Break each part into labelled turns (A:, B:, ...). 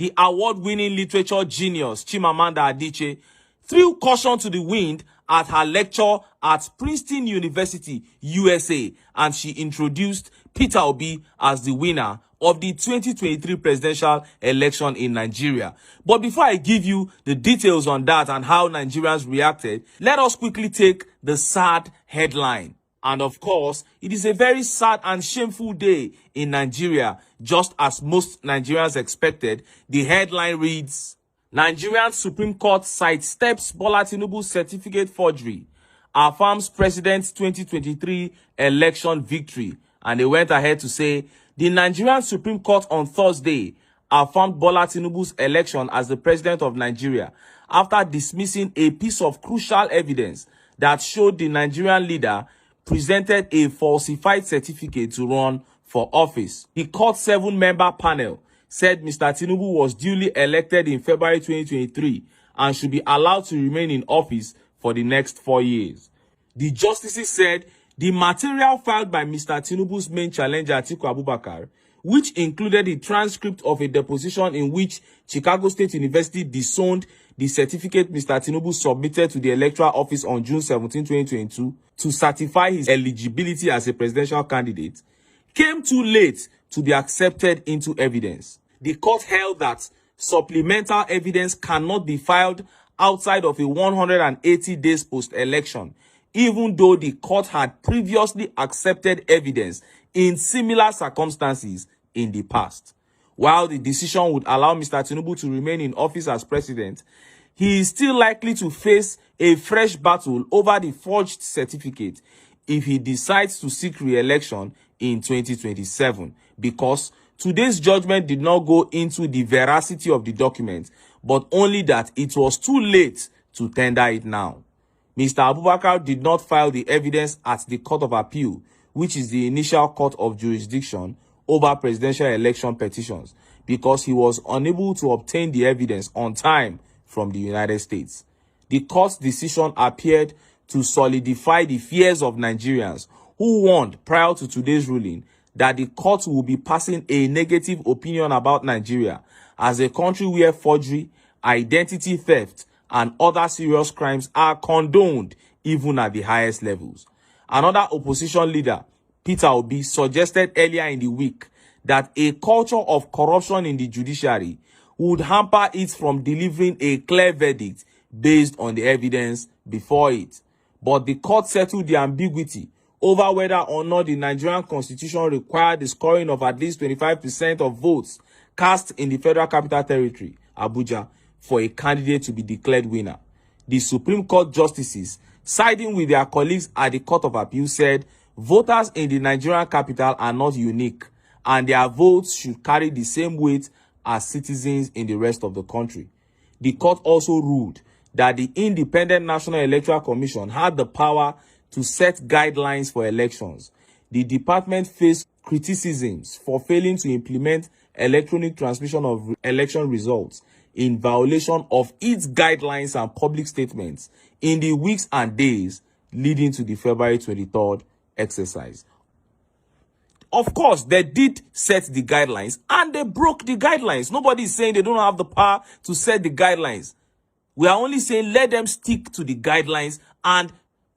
A: the award-winning literature genius Chimamanda Adichie threw caution to the wind at her lecture at Princeton University, USA, and she introduced Peter Obi as the winner of the 2023 presidential election in Nigeria. But before I give you the details on that and how Nigerians reacted, let us quickly take the sad headline. And of course, it is a very sad and shameful day in Nigeria. Just as most Nigerians expected, the headline reads, Nigerian Supreme Court sidesteps Bola Tinubu's certificate forgery, affirms President's 2023 election victory. And they went ahead to say, the Nigerian Supreme Court on Thursday affirmed Bola Tinubu's election as the president of Nigeria after dismissing a piece of crucial evidence that showed the Nigerian leader presented a falsified certificate to run for office. The court's 7-member panel said Mr. Tinubu was duly elected in February 2023 and should be allowed to remain in office for the next 4 years. The justices said the material filed by Mr. Tinubu's main challenger, Atiku Abubakar, which included a transcript of a deposition in which Chicago State University disowned the certificate Mr. Tinubu submitted to the electoral office on June 17, 2022 to certify his eligibility as a presidential candidate, came too late to be accepted into evidence. The court held that supplemental evidence cannot be filed outside of a 180 days post-election, even though the court had previously accepted evidence in similar circumstances in the past. While the decision would allow Mr. Tinubu to remain in office as president, he is still likely to face a fresh battle over the forged certificate if he decides to seek re-election in 2027, because today's judgment did not go into the veracity of the document, but only that it was too late to tender it now. Mr. Abubakar did not file the evidence at the Court of Appeal, which is the initial court of jurisdiction over presidential election petitions, because he was unable to obtain the evidence on time from the United States. The court's decision appeared to solidify the fears of Nigerians who warned prior to today's ruling that the court will be passing a negative opinion about Nigeria as a country where forgery, identity theft, and other serious crimes are condoned even at the highest levels. Another opposition leader, Peter Obi, suggested earlier in the week that a culture of corruption in the judiciary would hamper it from delivering a clear verdict based on the evidence before it. But the court settled the ambiguity over whether or not the Nigerian constitution required the scoring of at least 25% of votes cast in the Federal Capital Territory, Abuja, for a candidate to be declared winner. The Supreme Court justices, siding with their colleagues at the Court of Appeal, said voters in the Nigerian capital are not unique and their votes should carry the same weight as citizens in the rest of the country. The court also ruled that the Independent National Electoral Commission had the power to set guidelines for elections. The department faced criticisms for failing to implement electronic transmission of election results in violation of its guidelines and public statements in the weeks and days leading to the February 23rd exercise. Of course, they did set the guidelines and they broke the guidelines. Nobody is saying they don't have the power to set the guidelines. We are only saying let them stick to the guidelines, and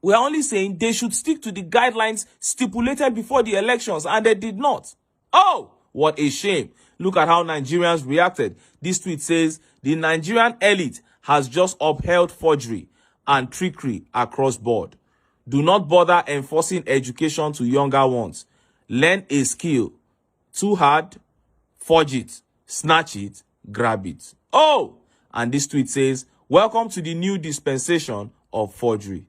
A: we are only saying they should stick to the guidelines stipulated before the elections, and they did not. Oh, what a shame. Look at how Nigerians reacted. This tweet says, the Nigerian elite has just upheld forgery and trickery across board. Do not bother enforcing education to younger ones. Learn a skill. Too hard, forge it, snatch it, grab it. Oh! And this tweet says, welcome to the new dispensation of forgery.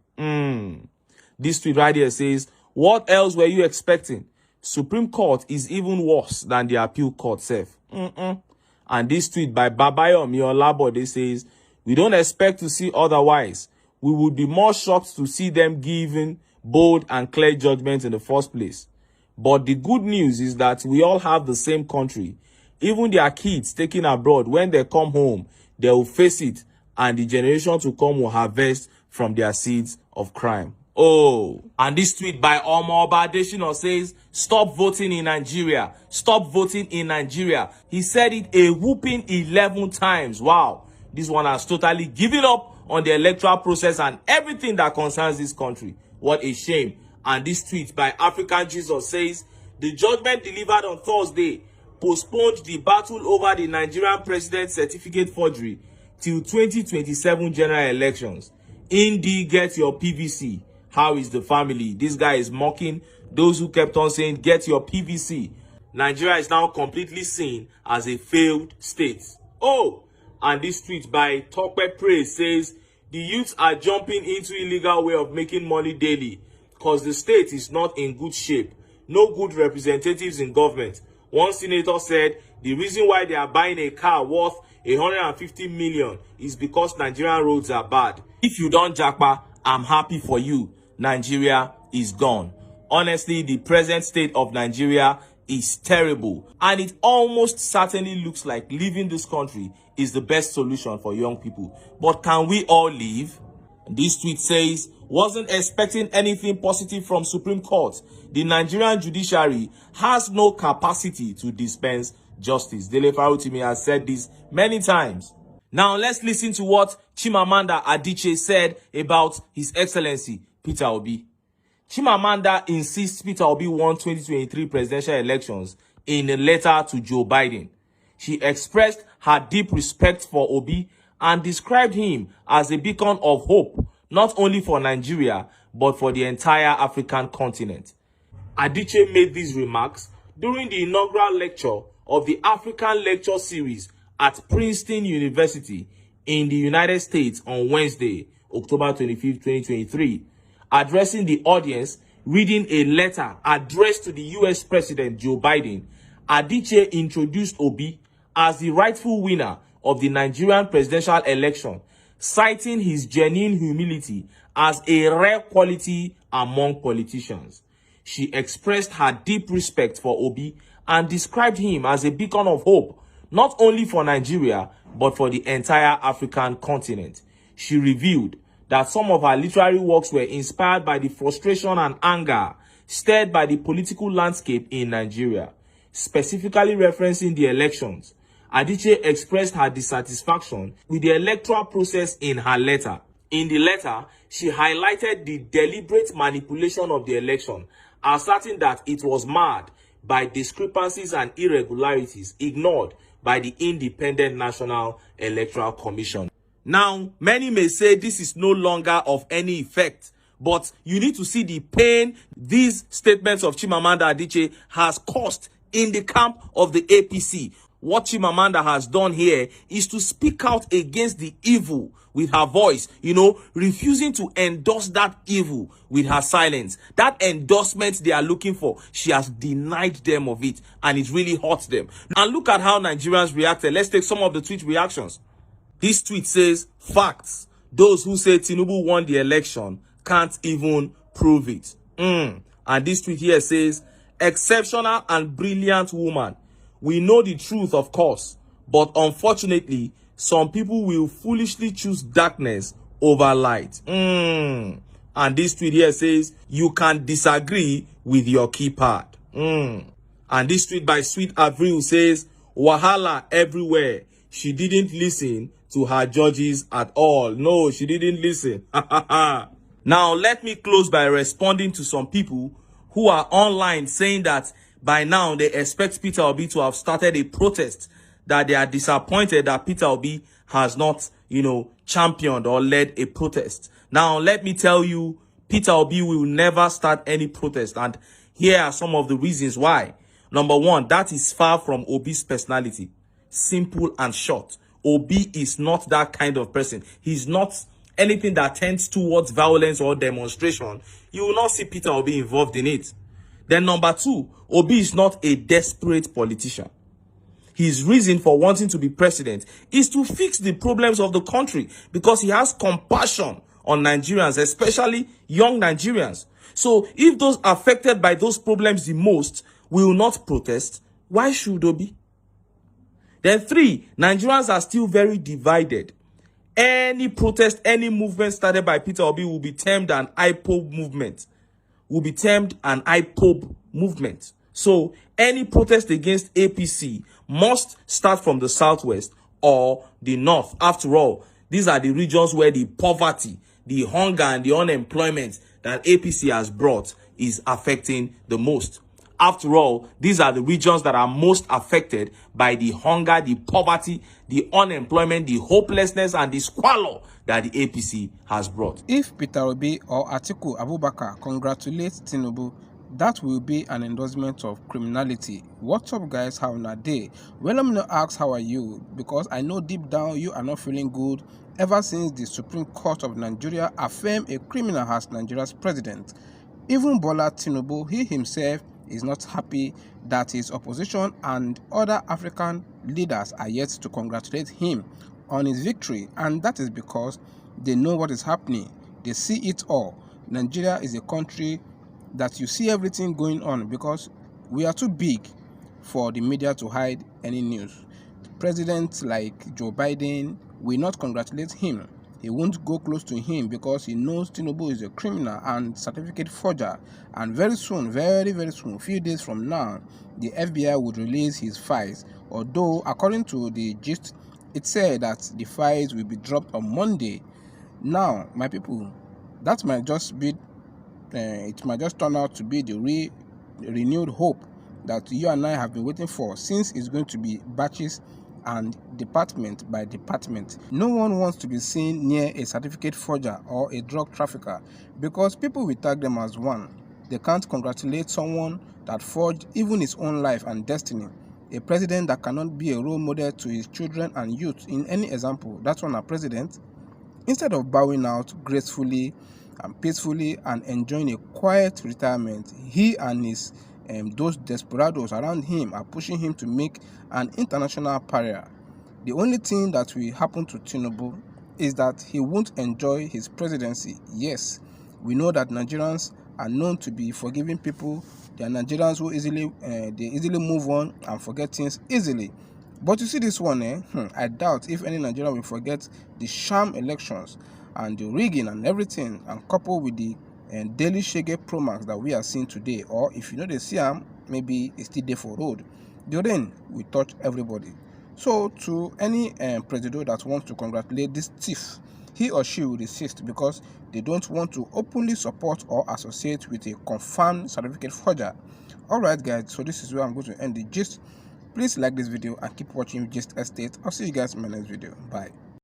A: This tweet right here says, what else were you expecting? Supreme Court is even worse than the appeal court self. And this tweet by Babayo Miolabode says, we don't expect to see otherwise. We would be more shocked to see them giving bold and clear judgments in the first place. But the good news is that we all have the same country. Even their kids taken abroad, when they come home, they will face it, and the generation to come will harvest from their seeds of crime. Oh, and this tweet by Adichie says, stop voting in Nigeria. Stop voting in Nigeria. He said it a whooping 11 times. Wow. This one has totally given up on the electoral process and everything that concerns this country. What a shame. And this tweet by African Jesus says, the judgment delivered on Thursday postponed the battle over the Nigerian president certificate forgery till 2027 general elections. Indeed, get your PVC. How is the family? This guy is mocking those who kept on saying, get your PVC. Nigeria is now completely seen as a failed state. Oh, and this tweet by Tope Praise says, the youths are jumping into illegal way of making money daily because the state is not in good shape. No good representatives in government. One senator said the reason why they are buying a car worth 150 million is because Nigerian roads are bad. If you don't japa, I'm happy for you. Nigeria is gone. Honestly, the present state of Nigeria is terrible, and it almost certainly looks like leaving this country is the best solution for young people. But can we all leave? This tweet says, wasn't expecting anything positive from Supreme Court. The Nigerian judiciary has no capacity to dispense justice. Dele Farutimi has said this many times. Now let's listen to what Chimamanda Adichie said about His Excellency Peter Obi. Chimamanda insists Peter Obi won 2023 presidential elections in a letter to Joe Biden. She expressed her deep respect for Obi and described him as a beacon of hope, not only for Nigeria, but for the entire African continent. Adichie made these remarks during the inaugural lecture of the African Lecture Series at Princeton University in the United States on Wednesday, October 25, 2023. Addressing the audience, reading a letter addressed to the US President Joe Biden, Adichie introduced Obi as the rightful winner of the Nigerian presidential election, citing his genuine humility as a rare quality among politicians. She expressed her deep respect for Obi and described him as a beacon of hope, not only for Nigeria, but for the entire African continent. She revealed that some of her literary works were inspired by the frustration and anger stirred by the political landscape in Nigeria. Specifically referencing the elections, Adichie expressed her dissatisfaction with the electoral process in her letter. In the letter, she highlighted the deliberate manipulation of the election, asserting that it was marred by discrepancies and irregularities ignored by the Independent National Electoral Commission. Now, many may say this is no longer of any effect, but you need to see the pain these statements of Chimamanda Adichie has caused in the camp of the APC. What Chimamanda has done here is to speak out against the evil with her voice, refusing to endorse that evil with her silence. That endorsement they are looking for, she has denied them of it, and it really hurts them. And look at how Nigerians reacted. Let's take some of the tweet reactions. This tweet says, facts. Those who say TINUBU won the election can't even prove it. And this tweet here says, exceptional and brilliant woman. We know the truth, of course, but unfortunately, some people will foolishly choose darkness over light. And this tweet here says, you can disagree with your keypad. And this tweet by Sweet Avril says, wahala everywhere. She didn't listen to her judges at all. No, she didn't listen. Now, let me close by responding to some people who are online saying that by now they expect Peter Obi to have started a protest, that they are disappointed that Peter Obi has not, championed or led a protest. Now, let me tell you, Peter Obi will never start any protest. And here are some of the reasons why. Number one, that is far from Obi's personality. Simple and short. Obi is not that kind of person. He's not anything that tends towards violence or demonstration. You will not see Peter Obi involved in it. Then number two, Obi is not a desperate politician. His reason for wanting to be president is to fix the problems of the country because he has compassion on Nigerians, especially young Nigerians. So if those affected by those problems the most will not protest, why should Obi? Then three, Nigerians are still very divided. Any protest, any movement started by Peter Obi will be termed an IPOB movement. So any protest against APC must start from the southwest or the north. After all, these are the regions where the poverty, the hunger, and the unemployment that APC has brought is affecting the most. After all, these are the regions that are most affected by the hunger, the poverty, the unemployment, the hopelessness, and the squalor that the APC has brought.
B: If Peter Obi or Atiku Abubakar congratulates TINUBU, that will be an endorsement of criminality. What's up, guys? How na day? Well, let me not ask how are you, because I know deep down you are not feeling good ever since the Supreme Court of Nigeria affirmed a criminal as Nigeria's president. Even Bola Tinubu, he himself is not happy that his opposition and other African leaders are yet to congratulate him on his victory, and that is because they know what is happening. They see it all. Nigeria is a country that you see everything going on because we are too big for the media to hide any news. Presidents like Joe Biden will not congratulate him. He won't go close to him because he knows TINUBU is a criminal and certificate forger. And very soon, very soon, a few days from now, the FBI would release his files. Although, according to the gist, it said that the files will be dropped on Monday. Now, my people, that might just be, it might just turn out to be the renewed hope that you and I have been waiting for, since it's going to be batches and department by department. No one wants to be seen near a certificate forger or a drug trafficker because people will tag them as one. They can't congratulate someone that forged even his own life and destiny. A president that cannot be a role model to his children and youth in any example, that's one a president. Instead of bowing out gracefully and peacefully and enjoying a quiet retirement, he and his those desperados around him are pushing him to make an international pariah. The only thing that will happen to TINUBU is that he won't enjoy his presidency. Yes, we know that Nigerians are known to be forgiving people. They are Nigerians who easily move on and forget things easily. But you see this one, I doubt if any Nigerian will forget the sham elections and the rigging and everything, and coupled with the daily shege promax that we are seeing today. Or if you know they see them, maybe it's still there for road. The rain will touch everybody. So to any president that wants to congratulate this thief, he or she will resist because they don't want to openly support or associate with a confirmed certificate forger. Alright guys, so this is where I'm going to end the gist. Please like this video and keep watching Gist Estate. I'll see you guys in my next video. Bye.